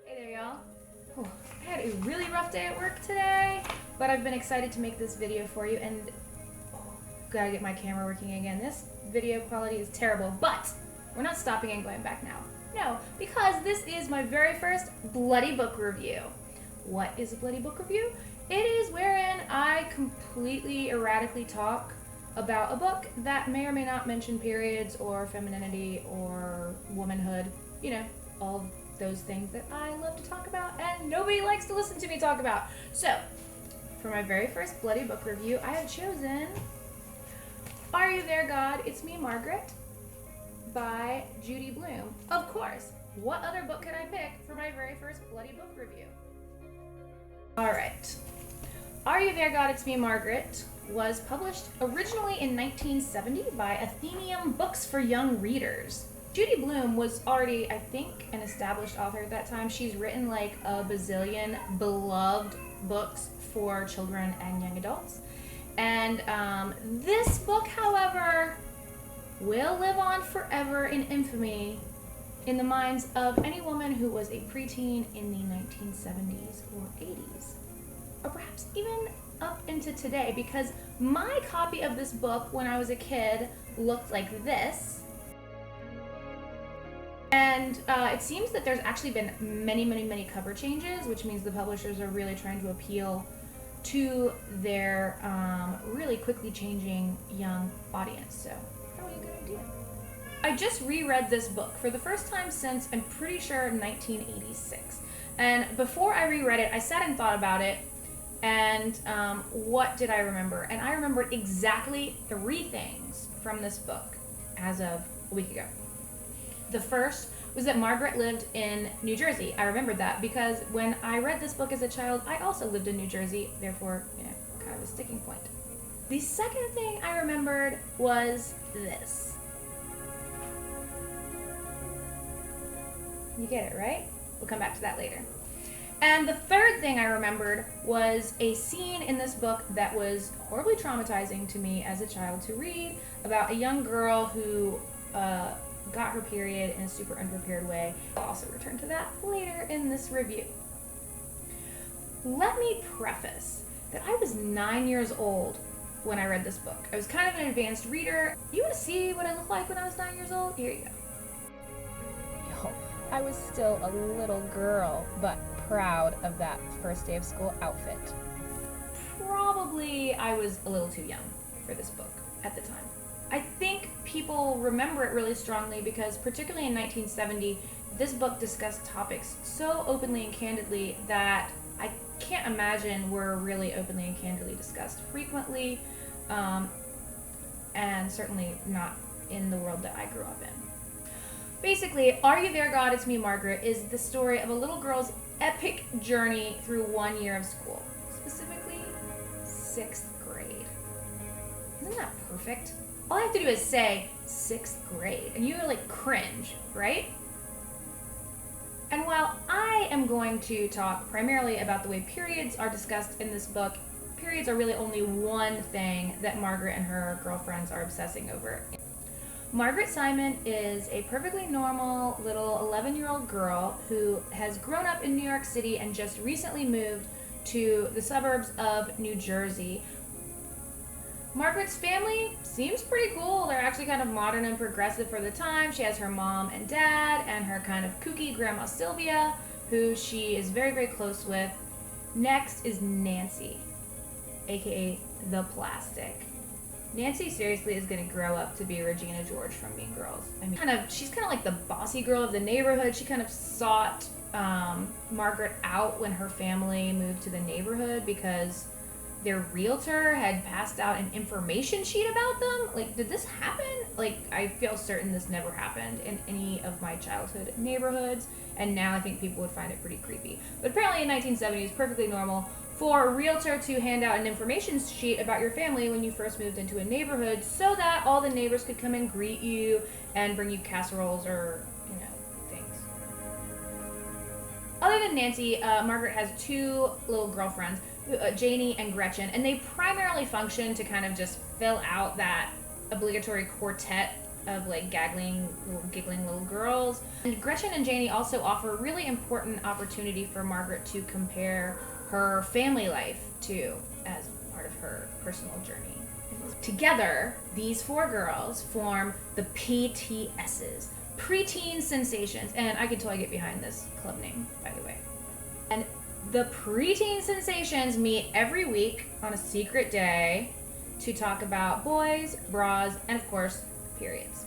Hey there, y'all. I had a really rough day at work today, but I've been excited to make this video for you, and gotta get my camera working again. This video quality is terrible, but we're not stopping and going back now. No, because this is my very first bloody book review. What is a bloody book review? It is wherein I completely erratically talk about a book that may or may not mention periods or femininity or womanhood, you know, all those things that I love to talk about and nobody likes to listen to me talk about. So, for my very first bloody book review, I have chosen Are You There, God? It's Me, Margaret by Judy Blume. Of course, what other book could I pick for my very first bloody book review? Alright. Are You There, God? It's Me, Margaret was published originally in 1970 by Atheneum Books for Young Readers. Judy Blume was already, I think, an established author at that time. She's written like a bazillion beloved books for children and young adults. And this book, however, will live on forever in infamy in the minds of any woman who was a preteen in the 1970s or 80s. Or perhaps even up into today, because my copy of this book when I was a kid looked like this. And it seems that there's actually been many cover changes, which means the publishers are really trying to appeal to their really quickly changing young audience. So, probably a good idea. I just reread this book for the first time since, I'm pretty sure, 1986. And before I reread it, I sat and thought about it, and what did I remember? And I remembered exactly 3 things from this book as of a week ago. The first was that Margaret lived in New Jersey. I remembered that because when I read this book as a child, I also lived in New Jersey, therefore, kind of a sticking point. The second thing I remembered was this. You get it, right? We'll come back to that later. And the third thing I remembered was a scene in this book that was horribly traumatizing to me as a child to read about a young girl who got her period in a super unprepared way. I'll also return to that later in this review. Let me preface that I was 9 years old when I read this book. I was kind of an advanced reader. You want to see what I looked like when I was 9 years old? Here you go. Yo, I was still a little girl, but proud of that first day of school outfit. Probably I was a little too young for this book at the time. I think people remember it really strongly because, particularly in 1970, this book discussed topics so openly and candidly that I can't imagine were really openly and candidly discussed frequently, and certainly not in the world that I grew up in. Basically, Are You There, God? It's Me, Margaret is the story of a little girl's epic journey through 1 year of school, specifically 6th grade. Isn't that perfect? All I have to do is say 6th grade, and you like cringe, right? And while I am going to talk primarily about the way periods are discussed in this book, periods are really only one thing that Margaret and her girlfriends are obsessing over. Margaret Simon is a perfectly normal little 11-year-old girl who has grown up in New York City and just recently moved to the suburbs of New Jersey. Margaret's family seems pretty cool. They're actually kind of modern and progressive for the time. She has her mom and dad and her kind of kooky grandma Sylvia, who she is very close with. Next is Nancy, aka the Plastic. Nancy seriously is going to grow up to be Regina George from Mean Girls. I mean, she's kind of like the bossy girl of the neighborhood. She kind of sought Margaret out when her family moved to the neighborhood because their realtor had passed out an information sheet about them. Like, did this happen? Like, I feel certain this never happened in any of my childhood neighborhoods, and now I think people would find it pretty creepy. But apparently in 1970 it's perfectly normal for a realtor to hand out an information sheet about your family when you first moved into a neighborhood so that all the neighbors could come and greet you and bring you casseroles or, things. Other than Nancy, Margaret has 2 little girlfriends, Janie and Gretchen, and they primarily function to kind of just fill out that obligatory quartet of like giggling little girls. And Gretchen and Janie also offer a really important opportunity for Margaret to compare her family life to as part of her personal journey. Together, these four girls form the PTSs, preteen sensations, and I can totally get behind this club name, by the way. And the preteen sensations meet every week on a secret day to talk about boys, bras, and of course, periods.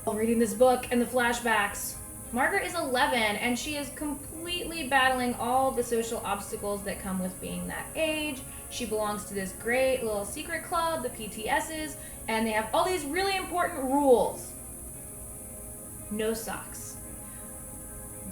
While reading this book and the flashbacks, Margaret is 11 and she is completely battling all the social obstacles that come with being that age. She belongs to this great little secret club, the PTSs, and they have all these really important rules. No socks.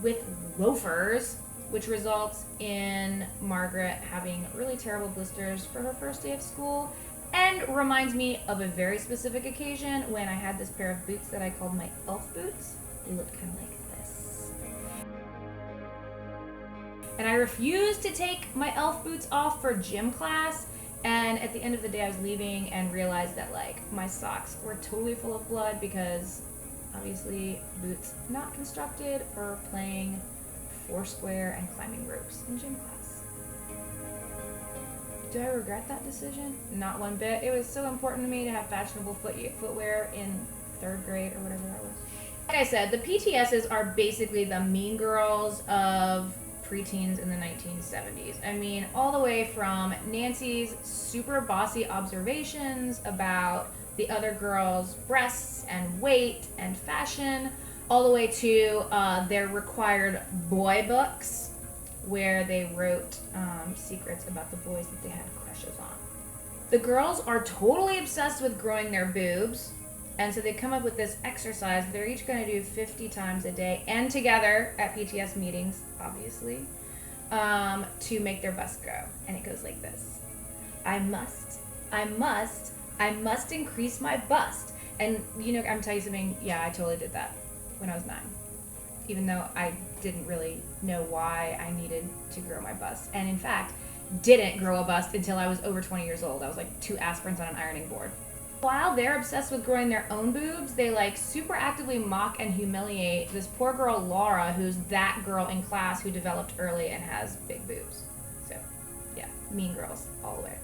With loafers, which results in Margaret having really terrible blisters for her first day of school, and reminds me of a very specific occasion when I had this pair of boots that I called my elf boots. They looked kind of like this. And I refused to take my elf boots off for gym class, and at the end of the day I was leaving and realized that like my socks were totally full of blood because obviously boots not constructed for playing Foursquare and climbing ropes in gym class. Do I regret that decision? Not one bit. It was so important to me to have fashionable footwear in 3rd grade or whatever that was. Like I said, the PTSs are basically the mean girls of preteens in the 1970s. I mean, all the way from Nancy's super bossy observations about the other girls' breasts and weight and fashion, all the way to their required boy books where they wrote secrets about the boys that they had crushes on. The girls are totally obsessed with growing their boobs, and so they come up with this exercise they're each going to do 50 times a day and together at PTS meetings, obviously, to make their bust grow. And it goes like this. I must increase my bust. And you know, I'm telling you something, yeah, I totally did that when I was 9. Even though I didn't really know why I needed to grow my bust. And in fact, didn't grow a bust until I was over 20 years old. I was like 2 aspirins on an ironing board. While they're obsessed with growing their own boobs, they like super actively mock and humiliate this poor girl Laura, who's that girl in class who developed early and has big boobs. So yeah, mean girls all the way.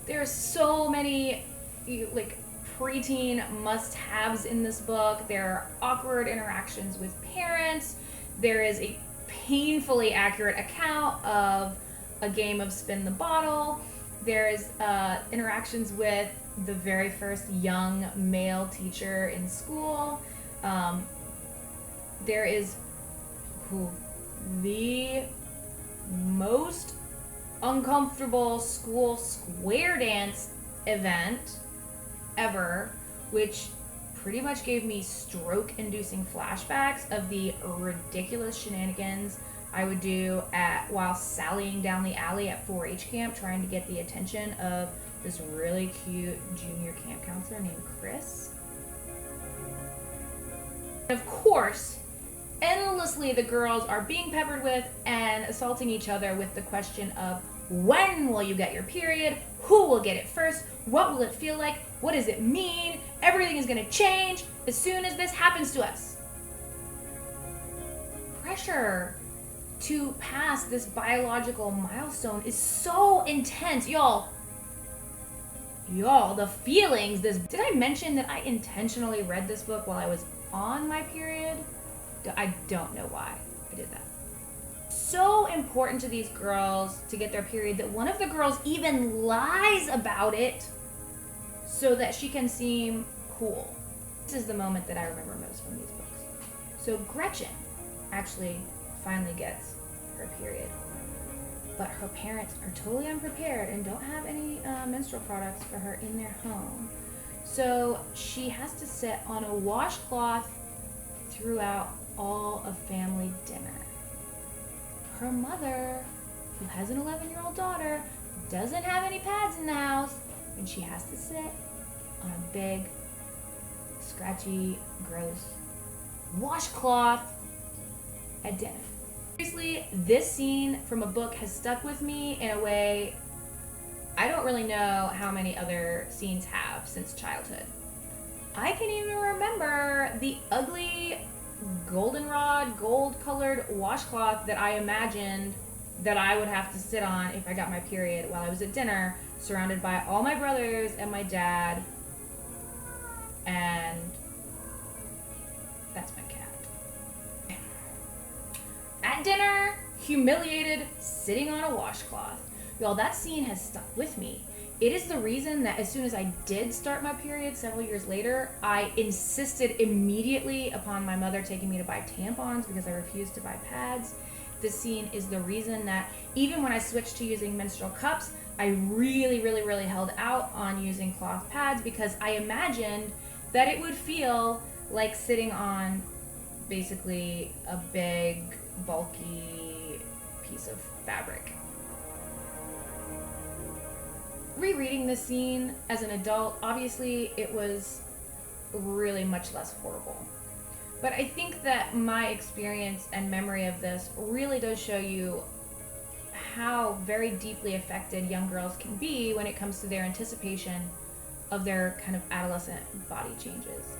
There are so many like preteen must-haves in this book. There are awkward interactions with parents. There is a painfully accurate account of a game of spin the bottle. There is interactions with the very first young male teacher in school. There is the most uncomfortable school square dance event ever, which pretty much gave me stroke-inducing flashbacks of the ridiculous shenanigans I would do while sallying down the alley at 4-H camp trying to get the attention of this really cute junior camp counselor named Chris. And of course, endlessly the girls are being peppered with and assaulting each other with the question of when will you get your period? Who will get it first? What will it feel like? What does it mean? Everything is going to change as soon as this happens to us. Pressure to pass this biological milestone is so intense. Y'all, the feelings this... Did I mention that I intentionally read this book while I was on my period? I don't know why I did that. So important to these girls to get their period that one of the girls even lies about it so that she can seem cool. This is the moment that I remember most from these books. So Gretchen actually finally gets her period, but her parents are totally unprepared and don't have any menstrual products for her in their home. So she has to sit on a washcloth throughout all of family dinner. Her mother, who has an 11-year-old daughter, doesn't have any pads in the house, and she has to sit on a big, scratchy, gross washcloth at dinner. Seriously, this scene from a book has stuck with me in a way I don't really know how many other scenes have since childhood. I can even remember the ugly goldenrod, gold-colored washcloth that I imagined that I would have to sit on if I got my period while I was at dinner, surrounded by all my brothers and my dad. And that's my cat. At dinner, humiliated, sitting on a washcloth. Y'all, that scene has stuck with me. It is the reason that as soon as I did start my period several years later, I insisted immediately upon my mother taking me to buy tampons because I refused to buy pads. This scene is the reason that even when I switched to using menstrual cups, I really held out on using cloth pads because I imagined that it would feel like sitting on basically a big, bulky piece of fabric. Rereading this scene as an adult, obviously it was really much less horrible. But I think that my experience and memory of this really does show you how very deeply affected young girls can be when it comes to their anticipation of their kind of adolescent body changes.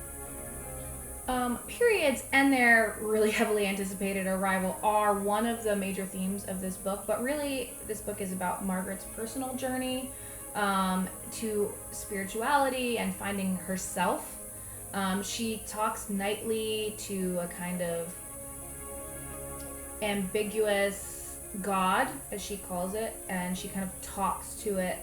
Periods and their really heavily anticipated arrival are one of the major themes of this book, but really this book is about Margaret's personal journey to spirituality and finding herself. She talks nightly to a kind of ambiguous God, as she calls it, and she kind of talks to it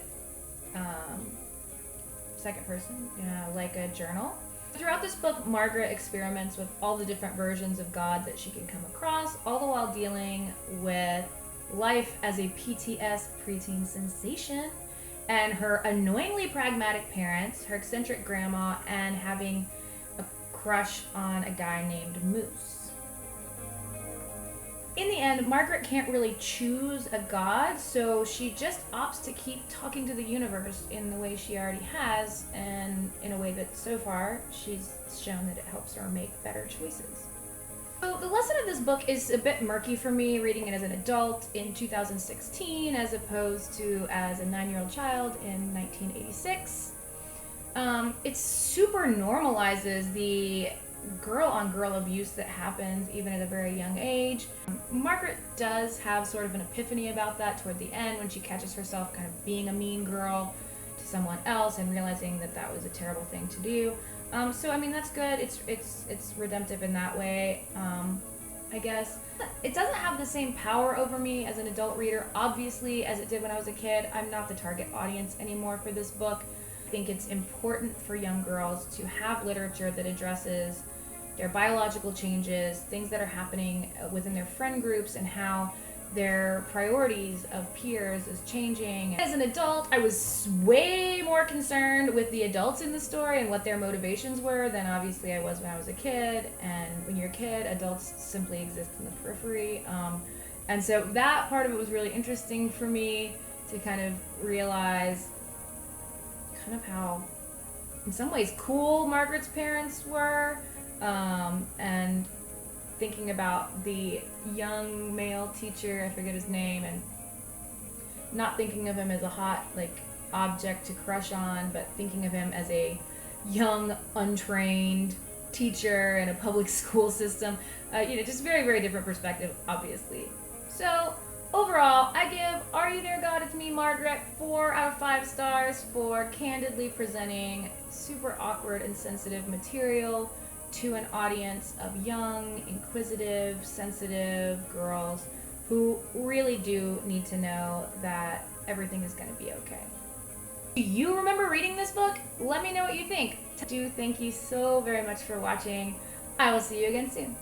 second person, like a journal. Throughout this book, Margaret experiments with all the different versions of God that she can come across, all the while dealing with life as a PTS, preteen sensation, and her annoyingly pragmatic parents, her eccentric grandma, and having a crush on a guy named Moose. In the end, Margaret can't really choose a god, so she just opts to keep talking to the universe in the way she already has, and in a way that so far she's shown that it helps her make better choices. So the lesson of this book is a bit murky for me, reading it as an adult in 2016 as opposed to as a 9-year-old child in 1986. It super normalizes the girl-on-girl abuse that happens even at a very young age. Margaret does have sort of an epiphany about that toward the end when she catches herself kind of being a mean girl to someone else and realizing that that was a terrible thing to do. So I mean, that's good. It's redemptive in that way, I guess. It doesn't have the same power over me as an adult reader, obviously, as it did when I was a kid. I'm not the target audience anymore for this book. I think it's important for young girls to have literature that addresses their biological changes, things that are happening within their friend groups, and how their priorities of peers is changing. As an adult, I was way more concerned with the adults in the story and what their motivations were than obviously I was when I was a kid. And when you're a kid, adults simply exist in the periphery. And so that part of it was really interesting for me to kind of realize kind of how, in some ways, cool Margaret's parents were, and thinking about the young male teacher, I forget his name, and not thinking of him as a hot, object to crush on, but thinking of him as a young, untrained teacher in a public school system. Just very, very different perspective, obviously. So, overall, I give Are You There, God? It's Me, Margaret 4 out of 5 stars for candidly presenting super awkward and sensitive material to an audience of young, inquisitive, sensitive girls who really do need to know that everything is going to be okay. Do you remember reading this book? Let me know what you think. Thank you so very much for watching. I will see you again soon.